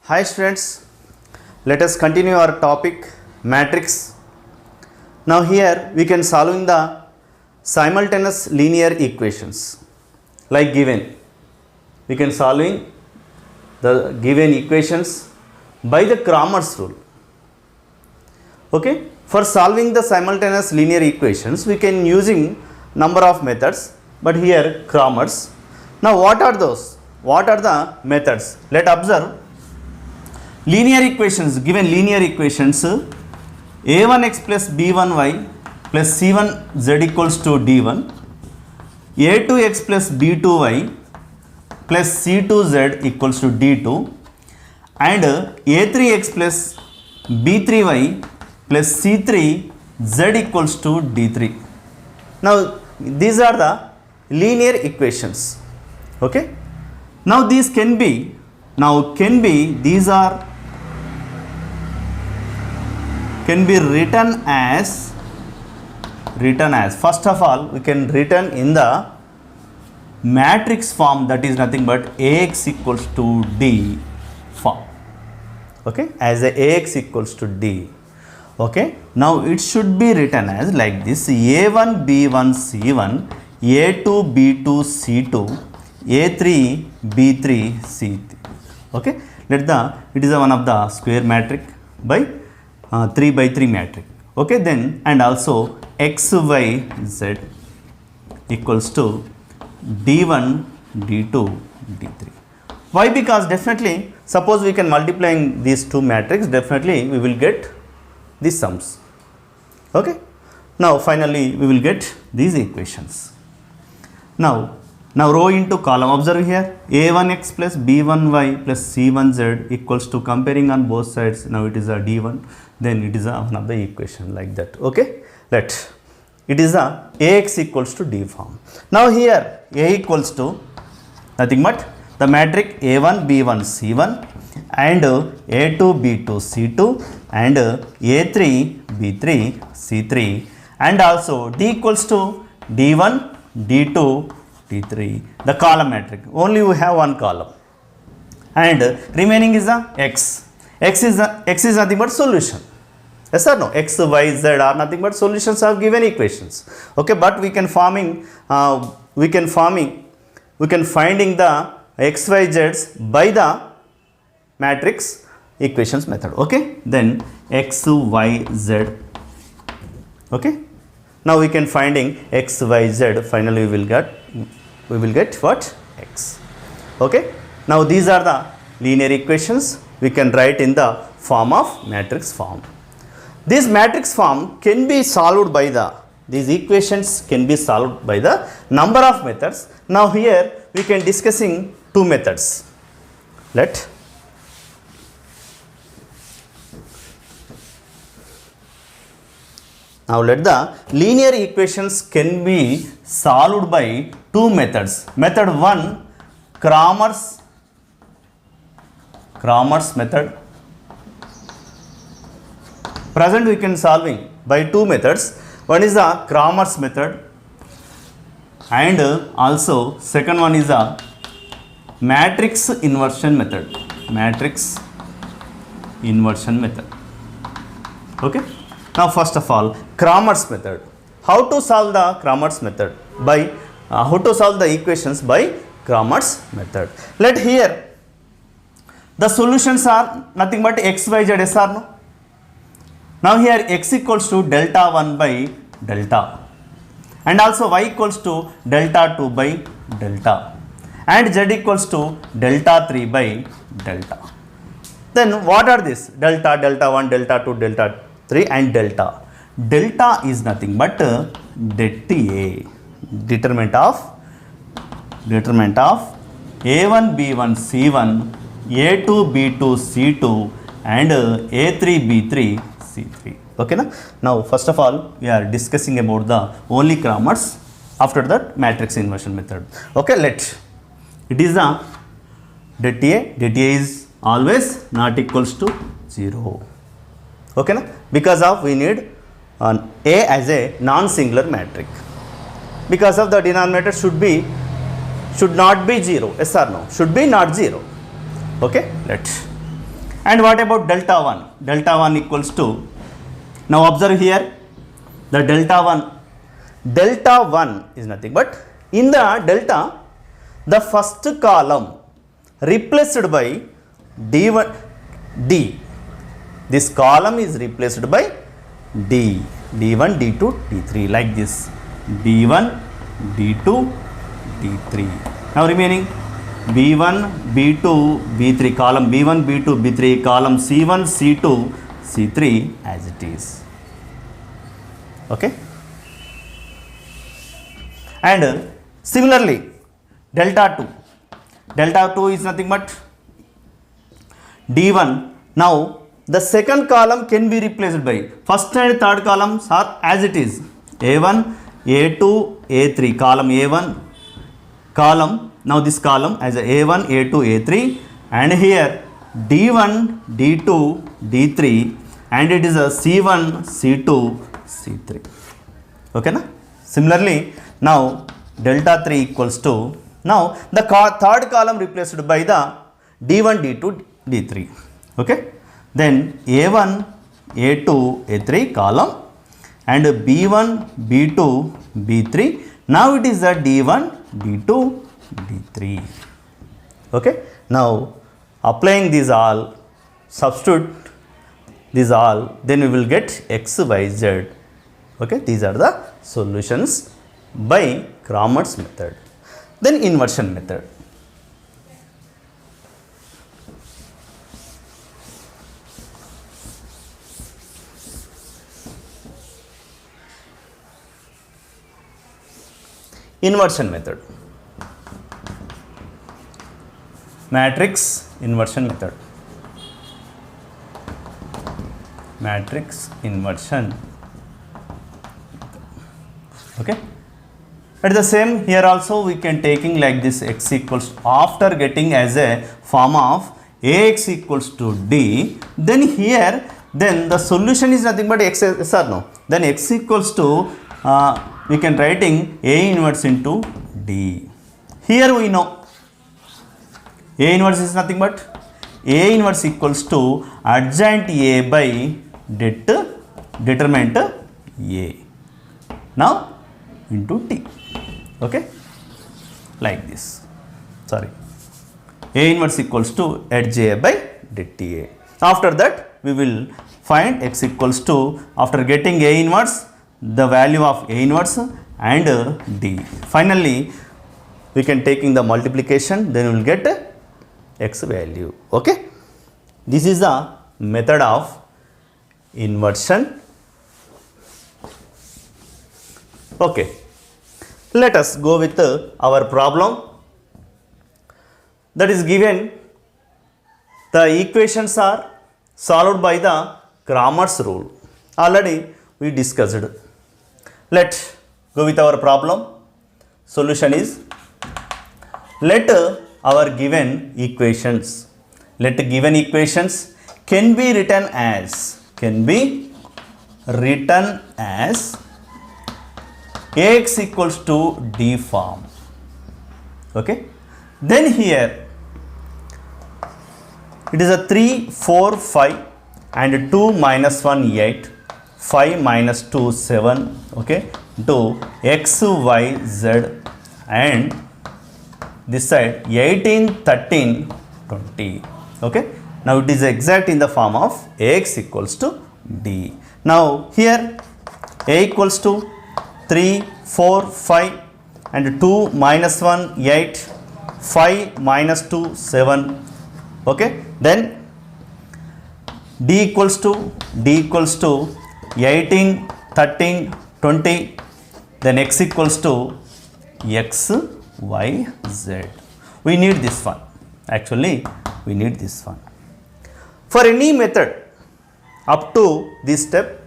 Hi students, let us continue our topic matrix. Now here we can solving the simultaneous linear equations like given. We can solving the given equations by the Cramer's rule. Okay, for solving the simultaneous linear equations we can using number of methods, but here Cramer's. Now what are those? What are the methods? Let observe. Linear equations, given linear equations, a1x plus b1y plus c1z equals to d1, a2x plus b2y plus c2z equals to d2, and a3x plus b3y plus c3z equals to d3. Now these are the linear equations. Okay, now these can be, these are can be written as, first of all we can written in the matrix form, that is nothing but Ax equals to D form. Okay, as a Ax equals to D. Okay, now it should be written as like this: A1 B1 C1, A2 B2 C2, A3 B3 C3. Okay, let the, it is a one of the square matrix by 3 by 3 matrix. Okay, then and also x y z equals to d1 d2 d3. Why? Because definitely suppose we can multiplying these two matrix, definitely we will get these sums. Okay, now finally we will get these equations. Now row into column. Observe here, a1x plus b1y plus c1z equals to, comparing on both sides, now it is a d1, then it is a one of the equation like that. Okay, let it is a Ax equals to D form. Now here A equals to nothing but the matrix a1 b1 c1 and a2 b2 c2 and a3 b3 c3, and also D equals to d1 d2 d3, the column matrix. Only we have one column, and remaining is the x. X is nothing but solution. Yes or no? X, y, z are nothing but solutions of given equations. Okay, but we can finding the x, y, z's by the matrix equations method. Okay, then x, y, z. Okay, now we can finding x, y, z. Finally we will get what? X. Okay, now these are the linear equations we can write in the form of matrix form. This matrix form can be solved by the, these equations can be solved by the number of methods. Now here we can discussing two methods. Now let the linear equations can be solved by two methods. Method 1, Cramer's method. Present we can solving by two methods. One is the Cramer's method, and also second one is a matrix inversion method. Okay. Now first of all, Cramer's method. How to solve the Cramer's method? By how to solve the equations by Cramer's method. Let here the solutions are nothing but x, y, z, yes or no? Now here x equals to delta 1 by delta, and also y equals to delta 2 by delta, and z equals to delta 3 by delta. Then what are these? Delta, delta 1, delta 2, delta 3 and delta. Delta is nothing but DTA, determinant of a1 b1 c1, a2 b2 c2 and a3 b3 c3. Okay, now first of all we are discussing about the only Cramer's, after that matrix inversion method. Okay, let it is the DTA is always not equals to 0. Okay, because of we need A as a non-singular matrix, because of the denominator should not be 0. Yes or no? Should be not 0. Okay, let's And what about delta 1? Delta 1 equals to, now observe here, the delta 1 is nothing but, in the delta, the first column replaced by d1 d, this column is replaced by d1 d2 d3 like this, d1 d2 d3. Now remaining b1 b2 b3, column b1 b2 b3, column c1 c2 c3 as it is. Okay, and similarly delta 2 is nothing but d1. Now the second column can be replaced by first and third columns are as it is, a1 a2 a3, column a1, column, now this column as a1 a2 a3, and here d1 d2 d3, and it is a c1 c2 c3. Okay na? Similarly now delta 3 equals to, now the third column replaced by the d1 d2 d3. Okay, then a1 a2 a3 column and b1 b2 b3, now it is the d1 d2 d3. Okay, now applying these all, substitute these all, then we will get x y z. Okay, these are the solutions by Cramer's method. Then inversion method. Inversion method, matrix inversion method, matrix inversion. Okay, at the same here also we can taking like this, x equals, after getting as a form of ax equals to d, then here, then the solution is nothing but x, yes or no, then x equals to we can writing A inverse into D. Here we know A inverse is nothing but A inverse equals to adjoint A by determinant A. Now into T. Okay, like this. Sorry, A inverse equals to edge A by det A. After that we will find x equals to, after getting A inverse, the value of A inverse and D. Finally we can taking the multiplication, then we will get x value. Okay, this is the method of inversion. Okay, let us go with our problem. That is given, the equations are solved by the Cramer's rule. Already we discussed. Let's go with our problem. Solution is, let our given equations, let given equations can be written as ax equals to d form. Okay, then here it is a 3 4 5 and 2 minus 1 8, 5 minus 2 7, okay, to x y z, and this side 18 13 20. Okay, now it is exact in the form of ax equals to d. Now here a equals to 3 4 5 and 2 minus 1 8, 5 minus 2 7. Okay, then d equals to 18 13 20, then x equals to x y z. We need this one, actually we need this one. For any method up to this step,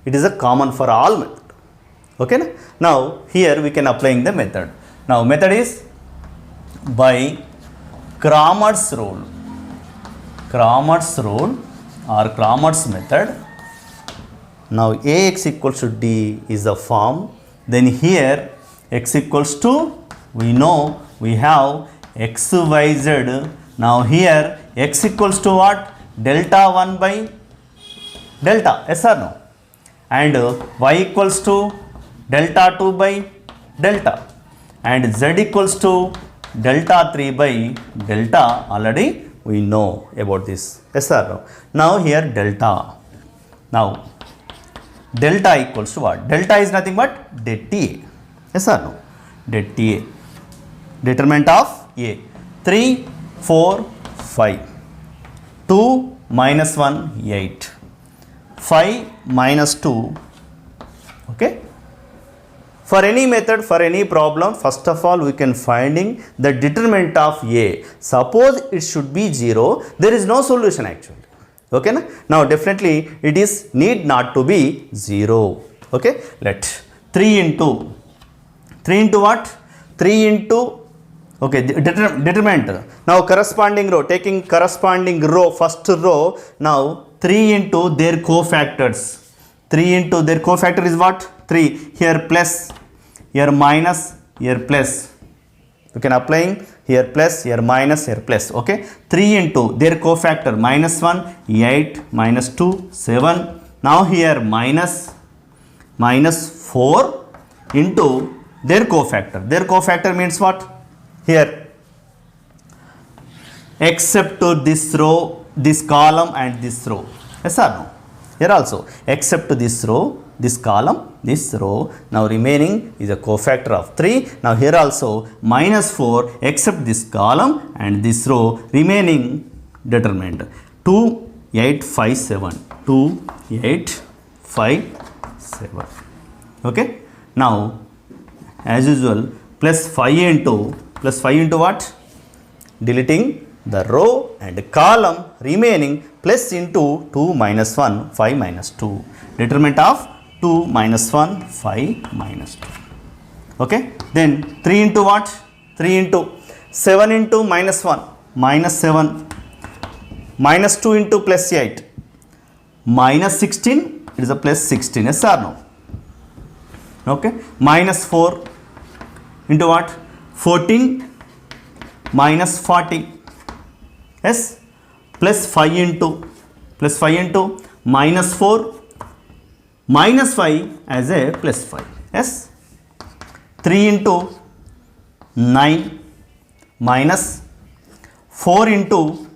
it is a common for all method. Okay, now here we can applying the method. Now method is by Cramer's rule, or Cramer's method. Now ax equals to d is the form, then here x equals to, we know we have x y z. Now here x equals to what? Delta 1 by delta, yes or no? And y equals to delta 2 by delta, and z equals to delta 3 by delta. Already we know about this, yes or no? Now here delta, now delta equals to what? Delta is nothing but det A, yes or no? Det A, determinant of A, 3, 4, 5, 2 minus 1, 8, 5 minus 2, okay? For any method, for any problem, first of all we can finding the determinant of A. Suppose it should be 0, there is no solution actually, okay na? Now definitely it is need not to be 0, okay? Let 3 into what? 3 into, okay, determinant. Now corresponding row, taking corresponding row, first row, now 3 into their cofactors. 3 into their cofactor is what? 3. Here plus, here minus, here plus. You can applying here plus, here minus, here plus, okay? 3 into their cofactor, minus 1, 8, minus 2, 7. Now here minus 4 into their cofactor. Their cofactor means what? Here, except to this row, this column and this row, yes or no? Here also, except to this row, this column, this row. Now remaining is a cofactor of 3. Now here also minus 4 except this column and this row, remaining determinant 2, 8, 5, 7. 2, 8, 5, 7. Okay. Now as usual, plus 5 into what? Deleting the row and column, remaining plus into 2 minus 1, 5 minus 2. Determinant of 2 minus 1, 5 minus 2. Okay. Then 3 into what? 3 into 7 into minus 1, minus 7. Minus 2 into plus 8. Minus 16, it is a plus 16, yes or no? Okay. Minus 4 into what? 14 minus 40. Yes. Plus 5 into minus 4 minus 5 as a plus 5. Yes. 3 into 9 minus 4 into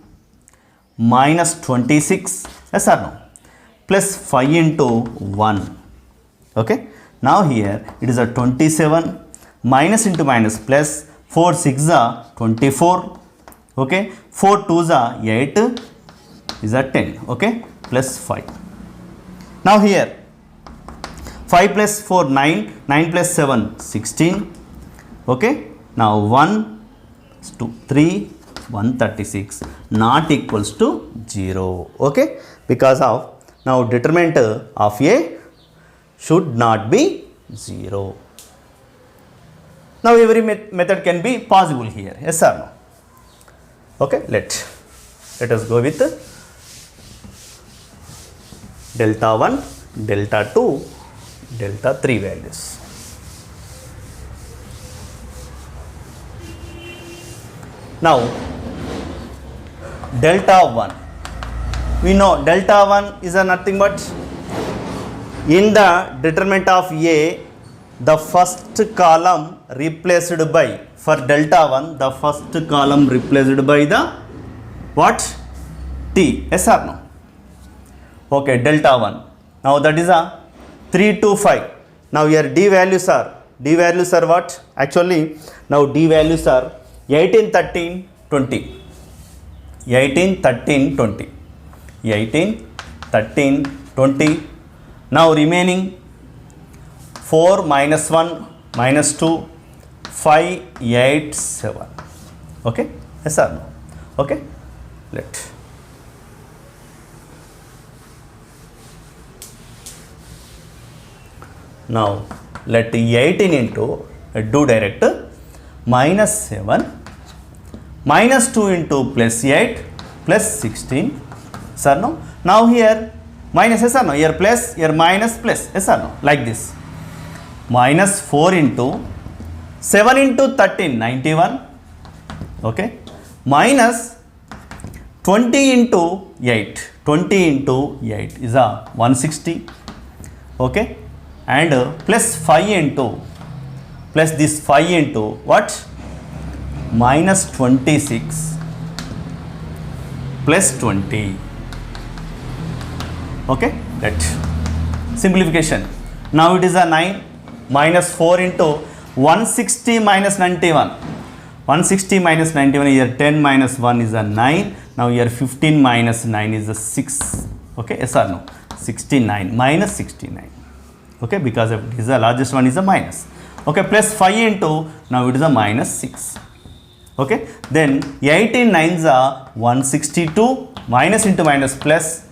minus 26. Yes or no? Plus 5 into 1. Okay. Now here it is a 27, minus into minus plus, 4 6 are 24. Okay. 4 2s are 8 is a 10. Okay. Plus 5. Now here 5 plus 4 9, 9 plus 7 16. Okay. Now 1 2 3 136 not equals to 0. Okay. Because of now determinant of A should not be 0. Now every method can be possible here, yes or no? Okay. Let us go with delta 1, delta 2, delta 3 values. Now delta 1, we know delta 1 is a nothing but in the determinant of A, the first column replaced by, for delta 1, the first column replaced by the what? T, yes or no? Okay, delta 1. Now that is a 3 to 5. Now here D values are what? Actually now D values are 18, 13, 20. 18, 13, 20. 18, 13, 20. Now remaining 4 minus 1 minus 2, 5, 8, 7. Okay. Yes or no? Okay. Let. Now let 18 into do direct minus 7 minus 2 into plus 8 plus 16. Yes or no? Now here minus, yes or no? Here plus, here minus, plus, yes or no? Like this. Minus 4 into 7 into 13, 91. Okay. Minus 20 into 8, 20 into 8 is a 160, okay, and plus 5 into, plus this 5 into what, minus 26 plus 20, okay, that simplification. Now it is a 9 minus 4 into 160 minus 91, 160 minus 91 here 10 minus 1 is a 9. Now here 15 minus 9 is a 6, okay, yes or no, 69 minus 69, okay, because of it is the largest one is a minus, okay, plus 5 into, now it is a minus 6, okay, then 18 nines are 162, minus into minus plus,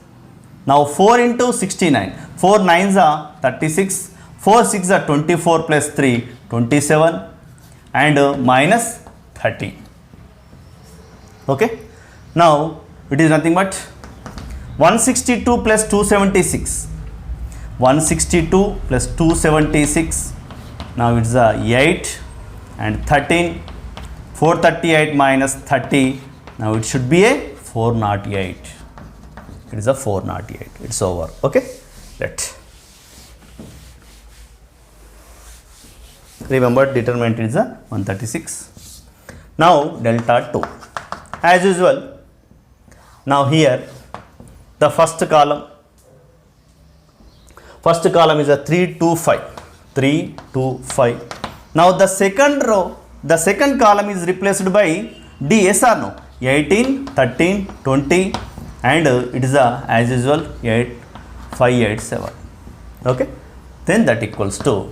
now 4 into 69, 4 nines are 36, 4 6 are 24 plus 3 27 and minus 30, okay. Now it is nothing but 162 plus 276, 162 plus 276, now it is a 8 and 13, 438 minus 30, now it should be a 408, it is a 408, it's over, okay. Let remember determinant is a 136. Now delta 2 as usual. Now here the first column is a 3 2 5, 3 2 5. Now the second row, the second column is replaced by D, yes or no, 18 13 20 and it is a as usual 8 5 8 7, okay. Then that equals to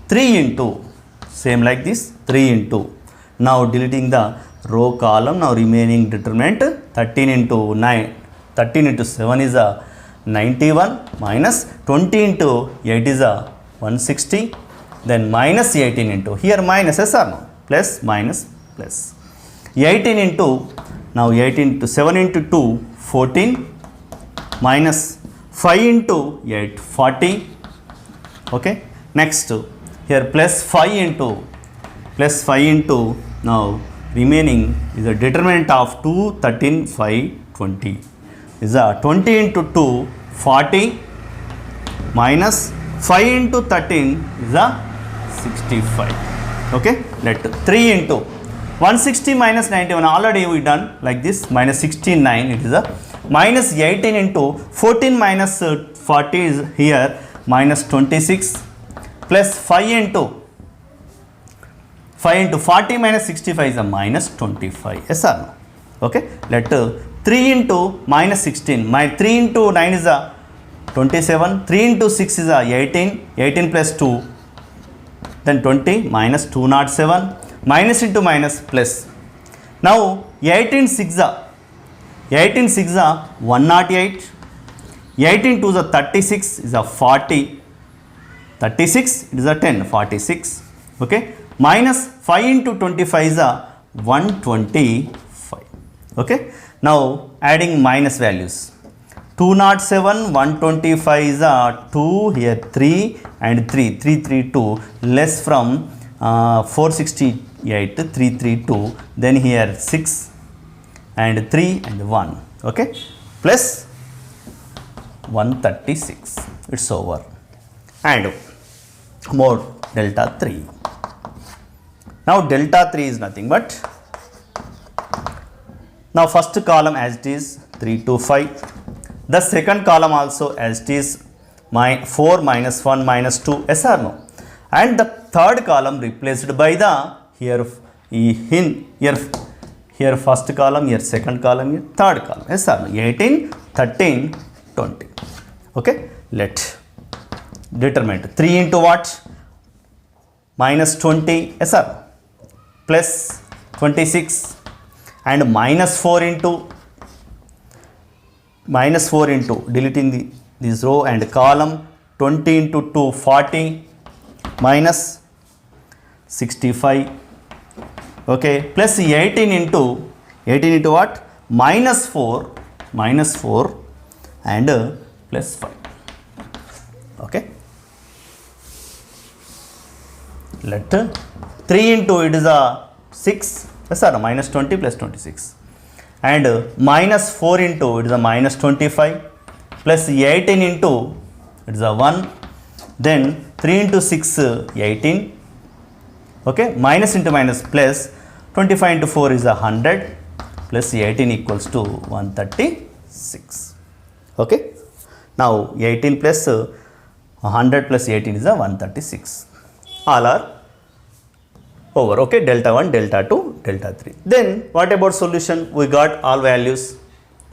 3 into, same like this, 3 into, now deleting the row column, now remaining determinant 13 into 9, 13 into 7 is a 91 minus 20 into 8 is a 160, then minus 18 into, here minus, yes or no, plus minus plus, 18 into, now 18 into 7 into 2 14 minus 5 into 8 40, okay. Next here plus 5 into, now remaining is a determinant of 2 13 5 20 is a 20 into 2 40 minus 5 into 13 is a 65, okay. Let 3 into 160 minus 91, already we done like this, minus 69, it is a minus 18 into 14 minus 40 is here minus 26 plus 5 into 40 minus 65 is a minus 25, yes or no, okay. Let 3 into minus 16, my 3 into 9 is a 27, 3 into 6 is a 18 plus 2, then 20 minus 207, minus into minus plus, now 18 6 are 108, 18 2 is a 36 is a 40, 36 it is a 10 46, okay, minus 5 into 25 is a 125, okay. Now adding minus values, 207 125 is a 2, here 3 and 332 less from 468 332, then here 6 and 3 and 1, okay, plus 136, it's over. And more delta 3. Now delta 3 is nothing but, now first column as it is 3 2 5, the second column also as it is 4 minus 1 minus 2, yes or no, and the third column replaced by the here first column, here second column, here third column, yes or no, 18 13 20, okay. Let determinant 3 into what, minus 20, yes sir, plus 26 and minus 4 into deleting this row and column, 20 into 2 40 minus 65, okay, plus 18 into what, minus 4 and plus 5, okay. Let 3 into it is a 6, yes sir, minus 20 plus 26, and minus 4 into it is a minus 25 plus 18 into it is a 1, then 3 into 6 18, okay, minus into minus plus 25 into 4 is a 100 plus 18 equals to 136, okay. Now 18 plus 100 plus 18 is a 136, all are over, okay, delta 1, delta 2, delta 3. Then what about solution? We got all values.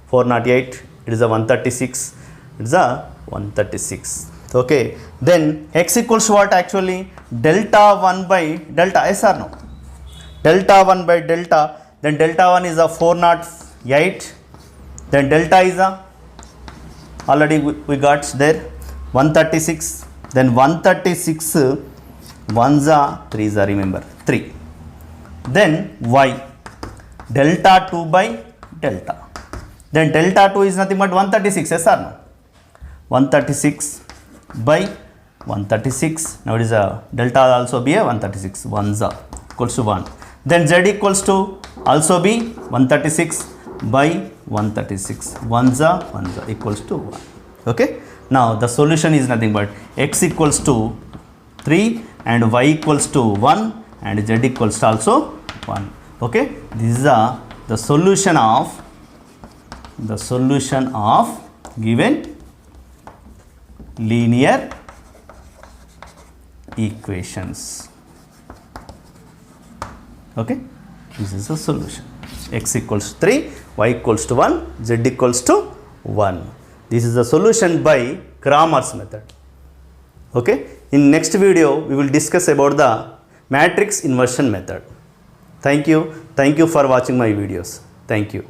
408, it is a 136, it is a 136, okay. Then x equals what actually? Delta 1 by delta, yes or no? Delta 1 by delta, then delta 1 is a 408, then delta is a, already we got there 136, then 136 1s are 3s are, remember 3. Then y, delta 2 by delta, then delta 2 is nothing but 136, yes or no? 136 by 136, now it is a delta also be a 136, 1s are equals to 1. Then z equals to also be 136 by 136, 1s are equals to 1, okay. Now the solution is nothing but x equals to 3 and y equals to 1 and z equals to also 1, okay. This is the solution of given linear equations, okay. This is the solution. X equals to 3, y equals to 1, z equals to 1. This is the solution by Cramer's method, okay. In next video we will discuss about the matrix inversion method. Thank you for watching my videos. Thank you.